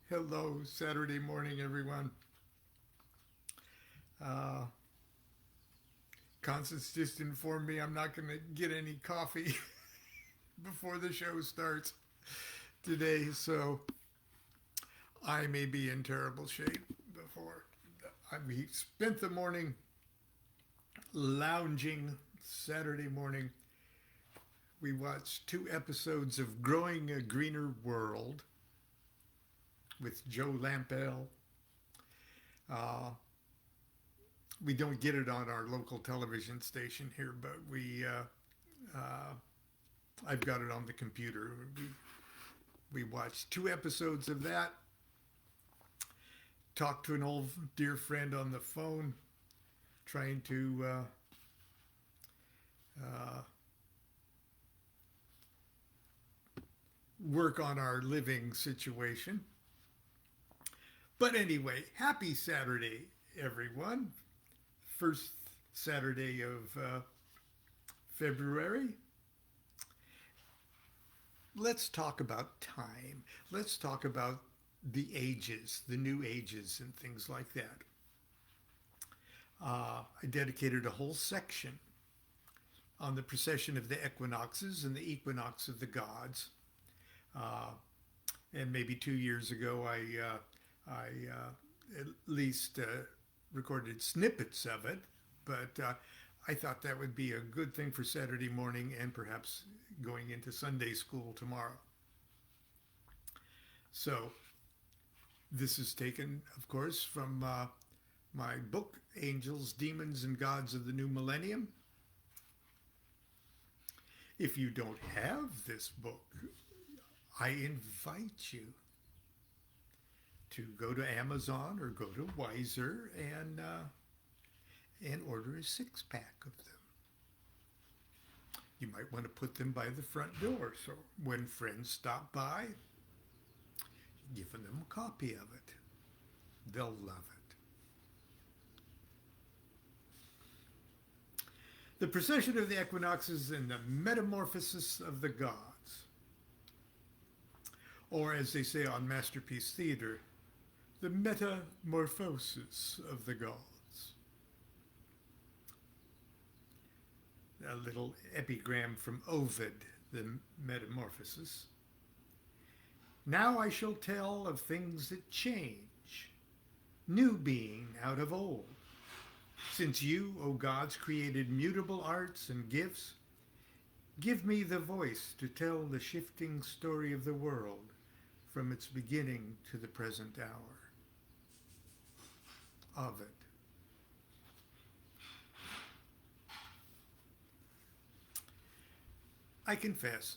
Hello, Saturday morning, everyone. Uh, Constance just informed me I'm not going to get any coffee before the show starts today, so I may be in terrible shape before. We spent the morning lounging Saturday morning. We watched two episodes of Growing a Greener World with Joe Lampel. Uh, we don't get it on our local television station here, but I've got it on the computer. We watched two episodes of that. Talked to an old dear friend on the phone, trying to uh, work on our living situation. But anyway, happy Saturday, everyone. First Saturday of February. Let's talk about time. Let's talk about the ages, the new ages, and things like that. I dedicated a whole section on the precession of the equinoxes and the equinox of the gods. Uh, and maybe 2 years ago, I at least recorded snippets of it, but I thought that would be a good thing for Saturday morning and perhaps going into Sunday school tomorrow. So, this is taken, of course, from my book, Angels, Demons, and Gods of the New Millennium. If you don't have this book, I invite you to go to Amazon or go to Wiser and order a 6-pack of them. You might want to put them by the front door so when friends stop by, give them a copy of it. They'll love it. The Precession of the Equinoxes and the Metamorphosis of the Gods. Or as they say on Masterpiece Theater, the Metamorphosis of the Gods. A little epigram from Ovid, the Metamorphosis. Now I shall tell of things that change, new being out of old. Since you, O gods, created mutable arts and gifts, give me the voice to tell the shifting story of the world from its beginning to the present hour. Of it. I confess.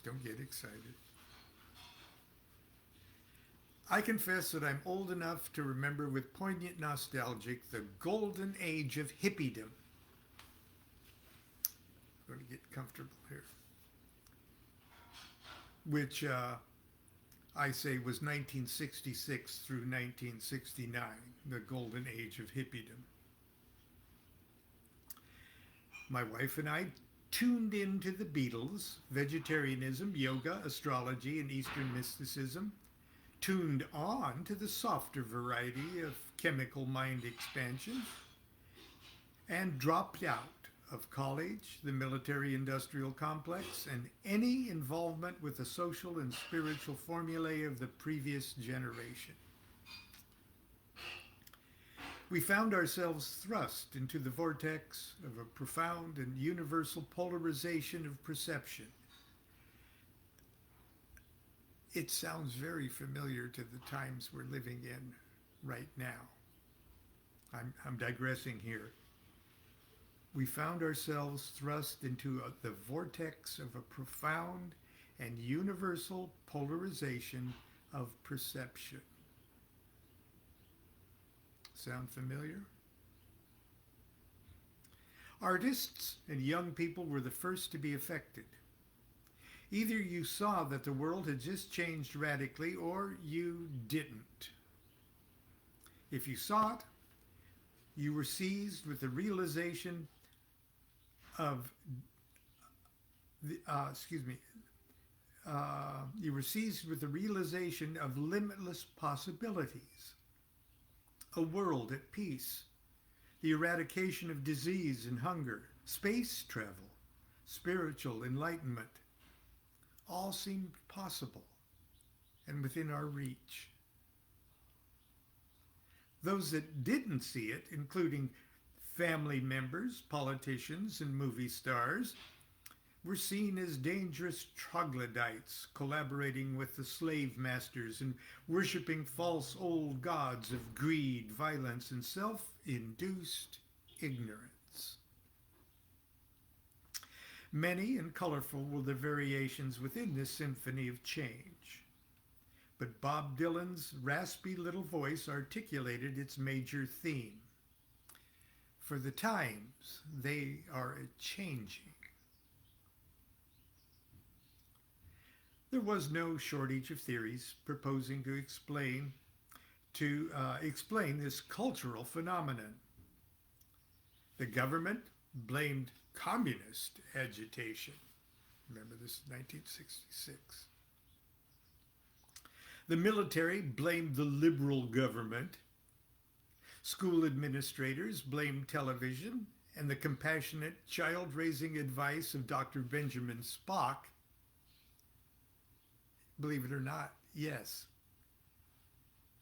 Don't get excited. I confess that I'm old enough to remember with poignant nostalgia the golden age of hippiedom. I'm going to get comfortable here. Which I say was 1966 through 1969, the golden age of hippiedom. My wife and I tuned into the Beatles, vegetarianism, yoga, astrology, and Eastern mysticism, tuned on to the softer variety of chemical mind expansion, and dropped out of college, the military-industrial complex, and any involvement with the social and spiritual formulae of the previous generation. We found ourselves thrust into the vortex of a profound and universal polarization of perception. It sounds very familiar to the times we're living in right now. I'm digressing here. We found ourselves thrust into the vortex of a profound and universal polarization of perception. Sound familiar? Artists and young people were the first to be affected. Either you saw that the world had just changed radically or you didn't. If you saw it, you were seized with the realization of you were seized with the realization of limitless possibilities, a world at peace, the eradication of disease and hunger, space travel, spiritual enlightenment, all seemed possible and within our reach. Those that didn't see it, including family members, politicians, and movie stars, were seen as dangerous troglodytes collaborating with the slave masters and worshiping false old gods of greed, violence, and self-induced ignorance. Many and colorful were the variations within this symphony of change, but Bob Dylan's raspy little voice articulated its major theme. For the times, they are a-changing. There was no shortage of theories proposing to explain this cultural phenomenon. The government blamed communist agitation. Remember, this is 1966. The military blamed the liberal government. School administrators blamed television and the compassionate child-raising advice of Dr. Benjamin Spock. Believe it or not, yes,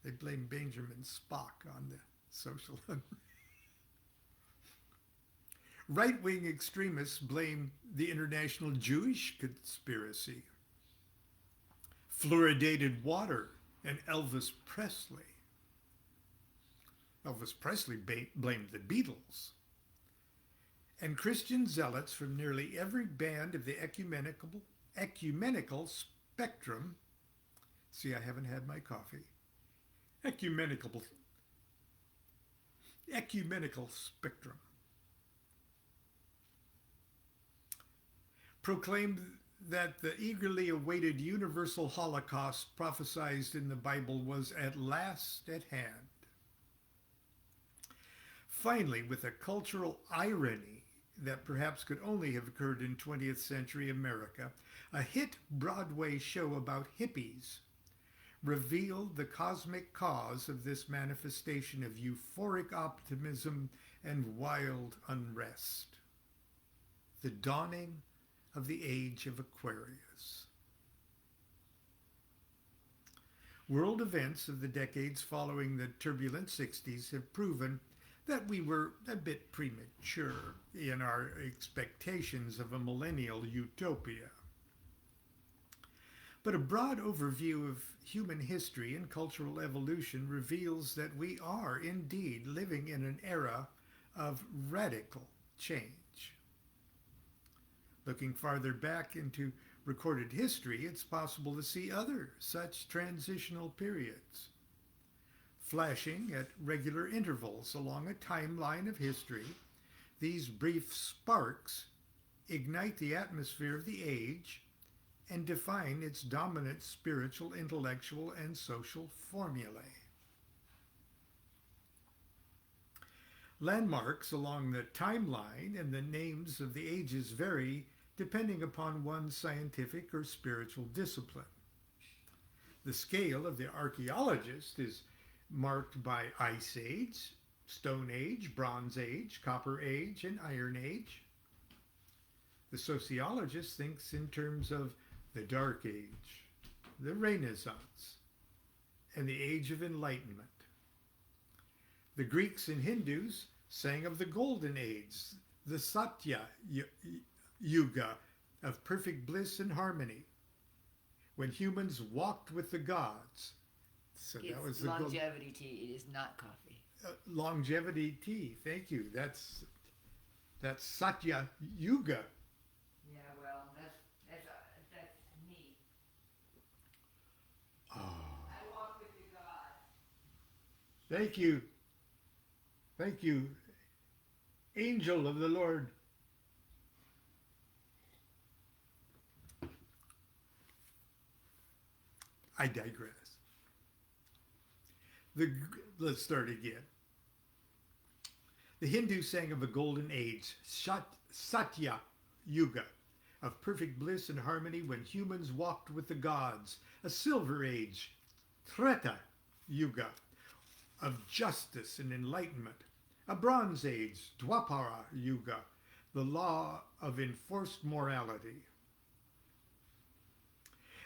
they blame Benjamin Spock on the social unrest. Right-wing extremists blame the international Jewish conspiracy, fluoridated water, and Elvis Presley. Elvis Presley blamed the Beatles. And Christian zealots from nearly every band of the ecumenical spectrum, see, I haven't had my coffee, ecumenical spectrum, proclaimed that the eagerly awaited universal Holocaust prophesied in the Bible was at last at hand. Finally, with a cultural irony that perhaps could only have occurred in 20th century America, a hit Broadway show about hippies revealed the cosmic cause of this manifestation of euphoric optimism and wild unrest: the dawning of the age of Aquarius. World events of the decades following the turbulent 60s have proven that we were a bit premature in our expectations of a millennial utopia. But a broad overview of human history and cultural evolution reveals that we are indeed living in an era of radical change. Looking farther back into recorded history, it's possible to see other such transitional periods. Flashing at regular intervals along a timeline of history, these brief sparks ignite the atmosphere of the age and define its dominant spiritual, intellectual, and social formulae. Landmarks along the timeline and the names of the ages vary depending upon one's scientific or spiritual discipline. The scale of the archaeologist is marked by Ice Age, Stone Age, Bronze Age, Copper Age, and Iron Age. The sociologist thinks in terms of the Dark Age, the Renaissance, and the Age of Enlightenment. The Greeks and Hindus sang of the Golden Age, the Satya Yuga of perfect bliss and harmony, when humans walked with the gods. So it's that was the longevity tea. It is not coffee. Longevity tea. Thank you. That's Satya Yuga. Yeah, well, that's me. Oh, I walk with the gods. thank you. Thank you, angel of the Lord. I digress. Let's start again. The Hindus sang of a golden age, Satya Yuga, of perfect bliss and harmony when humans walked with the gods, a silver age, Treta Yuga, of justice and enlightenment, a bronze age, Dwapara Yuga, the law of enforced morality,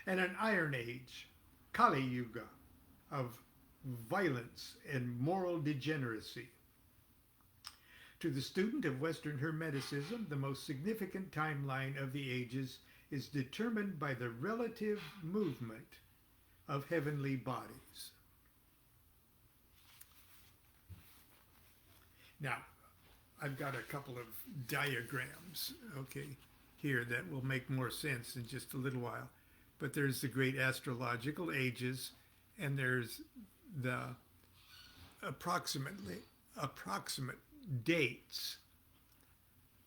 and an iron age, Kali Yuga, of violence and moral degeneracy. To the student of Western Hermeticism, the most significant timeline of the ages is determined by the relative movement of heavenly bodies. Now, I've got a couple of diagrams, okay, here that will make more sense in just a little while. But there's the great astrological ages, and there's the approximate dates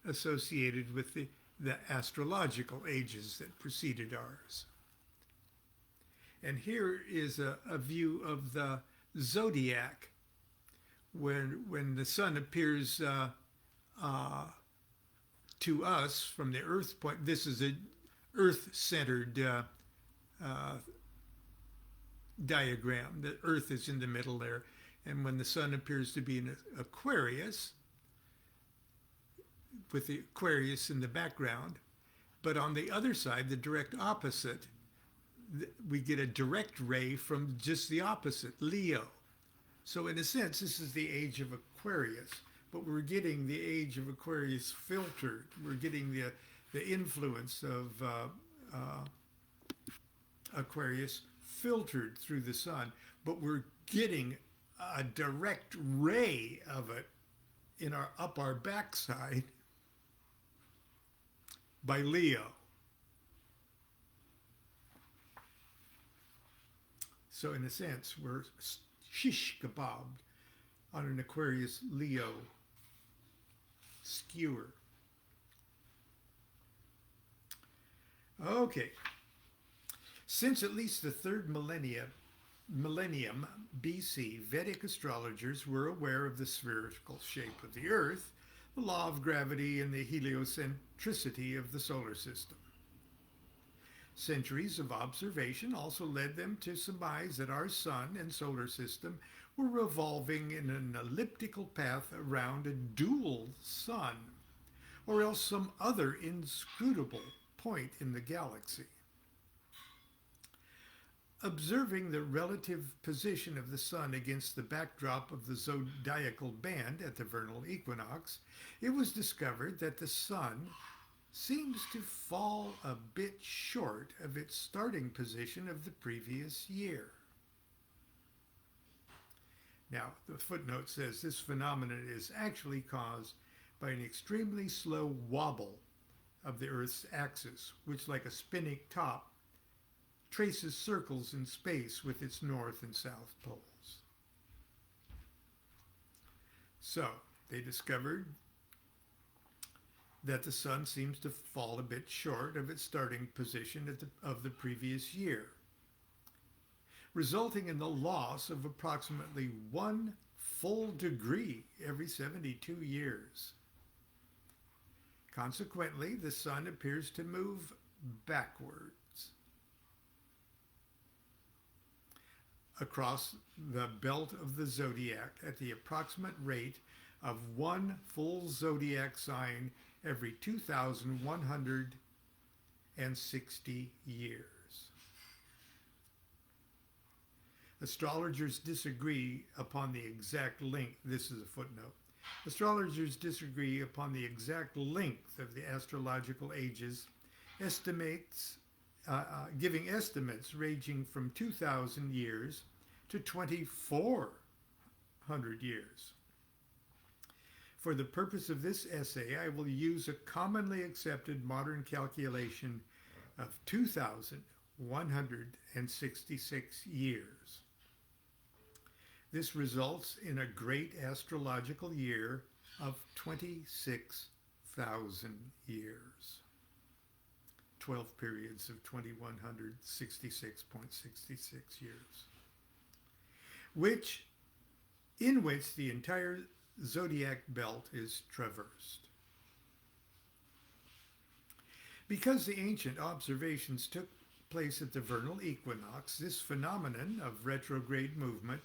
associated with the astrological ages that preceded ours. And here is a view of the zodiac when the sun appears to us from the Earth point. This is an Earth-centered diagram. The Earth is in the middle there. And when the sun appears to be in Aquarius, with the Aquarius in the background, but on the other side, the direct opposite, we get a direct ray from just the opposite, Leo. So in a sense, this is the age of Aquarius, but we're getting the age of Aquarius filtered. We're getting the influence of Aquarius filtered through the sun, but we're getting a direct ray of it up our backside by Leo. So in a sense, we're shish kebabbed on an Aquarius Leo skewer. Okay. Since at least the third millennium BC, Vedic astrologers were aware of the spherical shape of the Earth, the law of gravity, and the heliocentricity of the solar system. Centuries of observation also led them to surmise that our sun and solar system were revolving in an elliptical path around a dual sun, or else some other inscrutable point in the galaxy. Observing the relative position of the sun against the backdrop of the zodiacal band at the vernal equinox, it was discovered that the sun seems to fall a bit short of its starting position of the previous year. Now, the footnote says this phenomenon is actually caused by an extremely slow wobble of the Earth's axis, which, like a spinning top, traces circles in space with its north and south poles. So, they discovered that the sun seems to fall a bit short of its starting position of the previous year, resulting in the loss of approximately 1 full degree every 72 years. Consequently, the sun appears to move backwards across the belt of the zodiac at the approximate rate of 1 full zodiac sign every 2,160 years. Astrologers disagree upon the exact length. This is a footnote. Astrologers disagree upon the exact length of the astrological ages, giving estimates ranging from 2,000 years to 2,400 years. For the purpose of this essay, I will use a commonly accepted modern calculation of 2,166 years. This results in a great astrological year of 26,000 years. 12 periods of 2,166.66 years. In which the entire zodiac belt is traversed. Because the ancient observations took place at the vernal equinox, this phenomenon of retrograde movement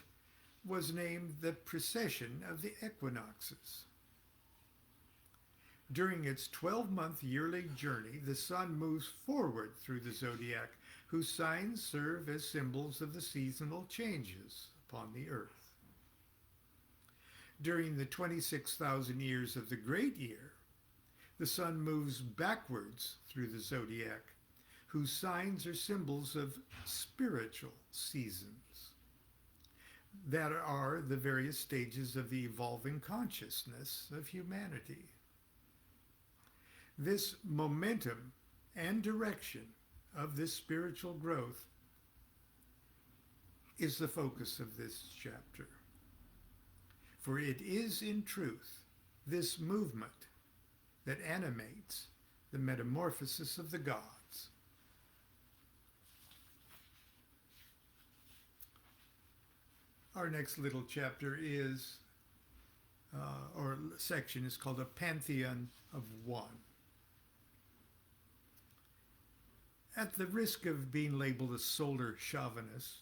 was named the precession of the equinoxes. During its 12-month yearly journey, the sun moves forward through the zodiac, whose signs serve as symbols of the seasonal changes upon the earth. During the 26,000 years of the great year, the sun moves backwards through the zodiac, whose signs are symbols of spiritual seasons that are the various stages of the evolving consciousness of humanity. This momentum and direction of this spiritual growth is the focus of this chapter. For it is in truth this movement that animates the metamorphosis of the gods. Our next little chapter is, or section is called a pantheon of one. At the risk of being labeled a solar chauvinist,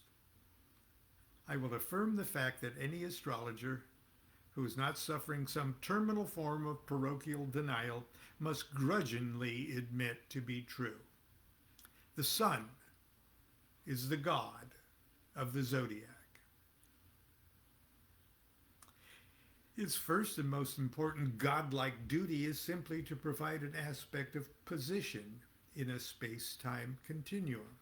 I will affirm the fact that any astrologer who is not suffering some terminal form of parochial denial must grudgingly admit to be true. The sun is the god of the zodiac. Its first and most important godlike duty is simply to provide an aspect of position in a space-time continuum.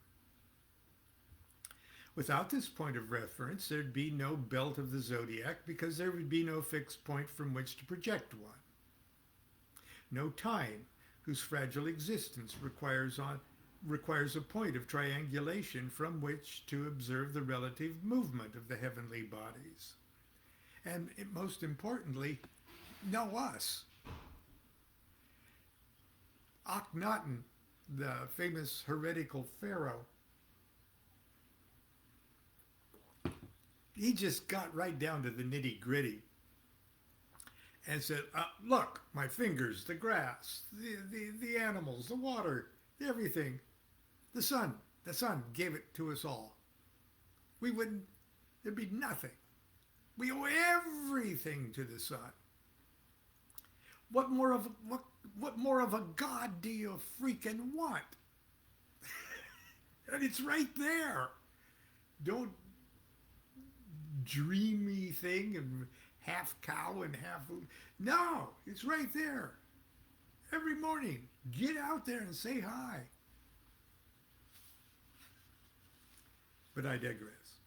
Without this point of reference, there'd be no belt of the zodiac because there would be no fixed point from which to project one. No time, whose fragile existence requires a point of triangulation from which to observe the relative movement of the heavenly bodies. And most importantly, no us. Akhenaten, the famous heretical pharaoh, he just got right down to the nitty-gritty and said, look, my fingers, the grass, the animals, the water, everything. The sun gave it to us all. There'd be nothing. We owe everything to the sun. What more of a God do you freaking want? And it's right there. Don't dreamy thing and half cow and half. No, it's right there. Every morning, get out there and say hi. But I digress.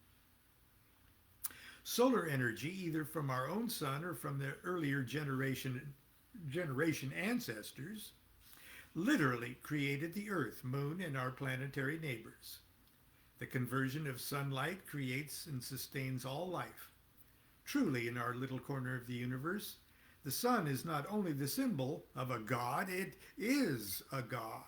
Solar energy, either from our own sun or from the earlier generation ancestors, literally created the Earth, Moon, and our planetary neighbors. The conversion of sunlight creates and sustains all life. Truly, in our little corner of the universe, the sun is not only the symbol of a god, it is a god.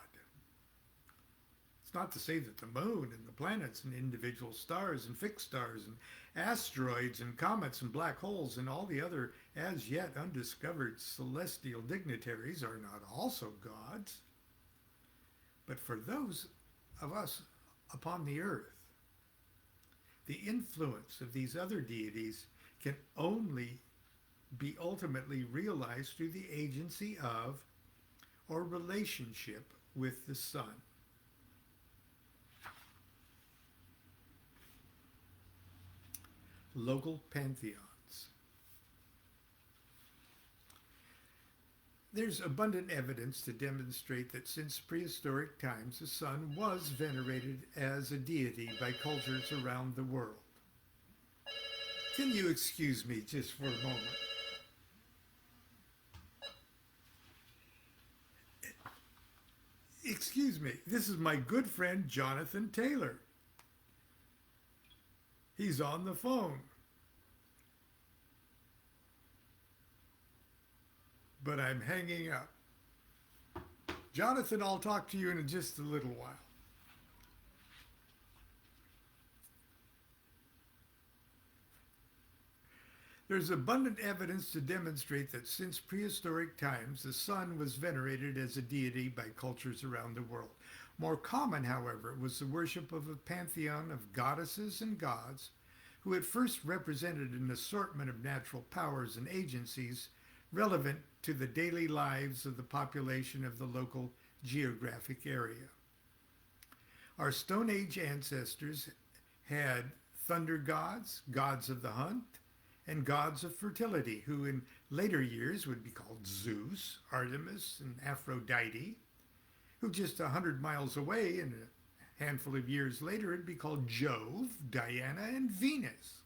It's not to say that the moon and the planets and individual stars and fixed stars and asteroids and comets and black holes and all the other as yet undiscovered celestial dignitaries are not also gods. But for those of us upon the earth, the influence of these other deities can only be ultimately realized through the agency of or relationship with the sun. Local pantheons. There's abundant evidence to demonstrate that since prehistoric times, the sun was venerated as a deity by cultures around the world. Can you excuse me just for a moment? Excuse me, this is my good friend Jonathan Taylor. He's on the phone. But I'm hanging up. Jonathan, I'll talk to you in just a little while. There's abundant evidence to demonstrate that since prehistoric times, the sun was venerated as a deity by cultures around the world. More common, however, was the worship of a pantheon of goddesses and gods who at first represented an assortment of natural powers and agencies relevant to the daily lives of the population of the local geographic area. Our Stone Age ancestors had thunder gods, gods of the hunt, and gods of fertility, who in later years would be called Zeus, Artemis, and Aphrodite, who just 100 miles away and a handful of years later would be called Jove, Diana, and Venus.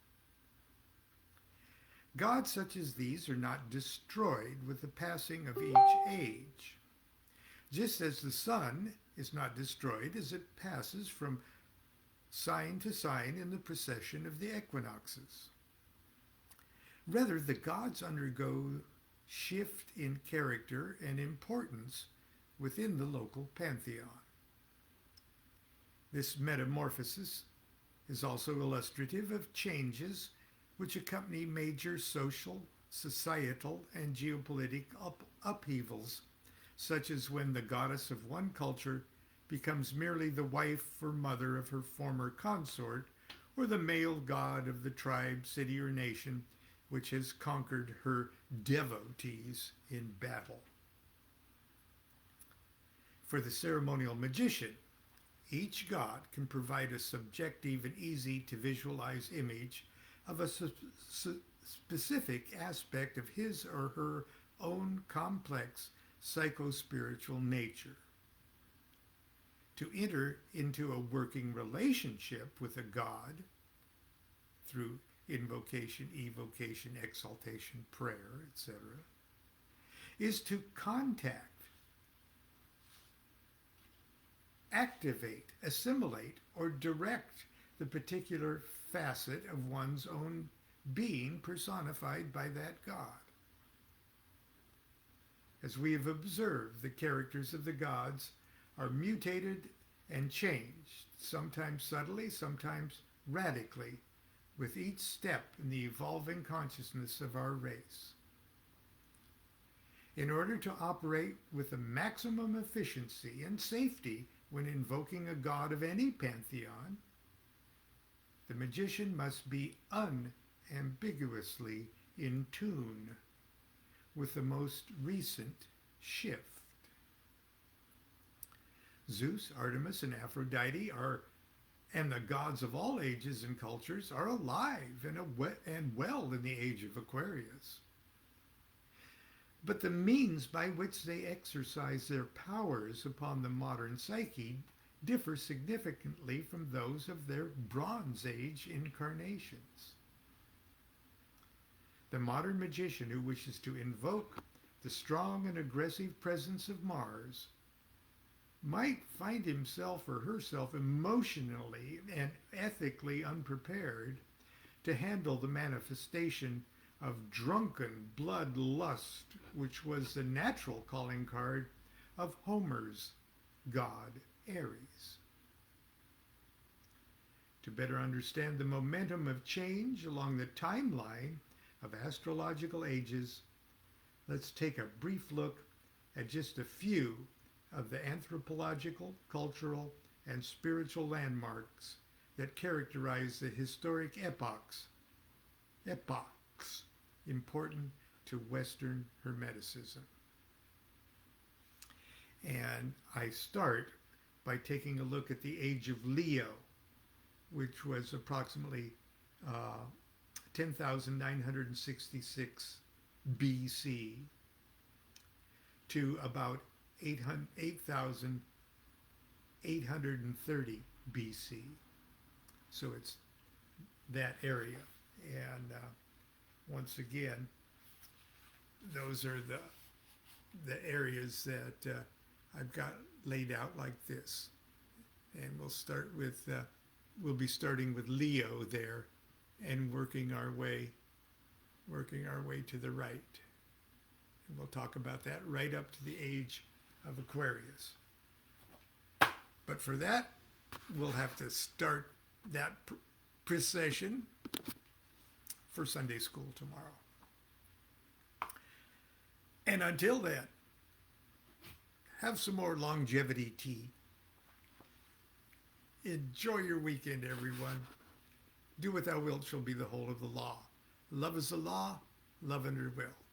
Gods such as these are not destroyed with the passing of each age, just as the sun is not destroyed as it passes from sign to sign in the precession of the equinoxes. Rather, the gods undergo shift in character and importance within the local pantheon. This metamorphosis is also illustrative of changes which accompany major social, societal, and geopolitical upheavals, such as when the goddess of one culture becomes merely the wife or mother of her former consort, or the male god of the tribe, city, or nation which has conquered her devotees in battle. For the ceremonial magician, each god can provide a subjective and easy to visualize image of a specific aspect of his or her own complex psycho-spiritual nature. To enter into a working relationship with a god through invocation, evocation, exaltation, prayer, etc., is to contact, activate, assimilate, or direct the particular facet of one's own being personified by that God. As we have observed, the characters of the gods are mutated and changed, sometimes subtly, sometimes radically, with each step in the evolving consciousness of our race. In order to operate with the maximum efficiency and safety when invoking a god of any pantheon, the magician must be unambiguously in tune with the most recent shift. Zeus, Artemis, and Aphrodite and the gods of all ages and cultures are alive and well in the age of Aquarius. But the means by which they exercise their powers upon the modern psyche differ significantly from those of their Bronze Age incarnations. The modern magician who wishes to invoke the strong and aggressive presence of Mars might find himself or herself emotionally and ethically unprepared to handle the manifestation of drunken bloodlust, which was the natural calling card of Homer's god Ares. To better understand the momentum of change along the timeline of astrological ages, let's take a brief look at just a few of the anthropological, cultural, and spiritual landmarks that characterize the historic epochs important to Western Hermeticism. And I start by taking a look at the age of Leo, which was approximately 10,966 BC to about 8,830 BC. So it's that area. And once again, those are the areas that I've got laid out like this. And we'll be starting with Leo there and working our way to the right. And we'll talk about that right up to the age of Aquarius. But for that, we'll have to start that precession for Sunday school tomorrow. And until then, have some more longevity tea. Enjoy your weekend, everyone. Do what thou wilt shall be the whole of the law. Love is the law, love under will.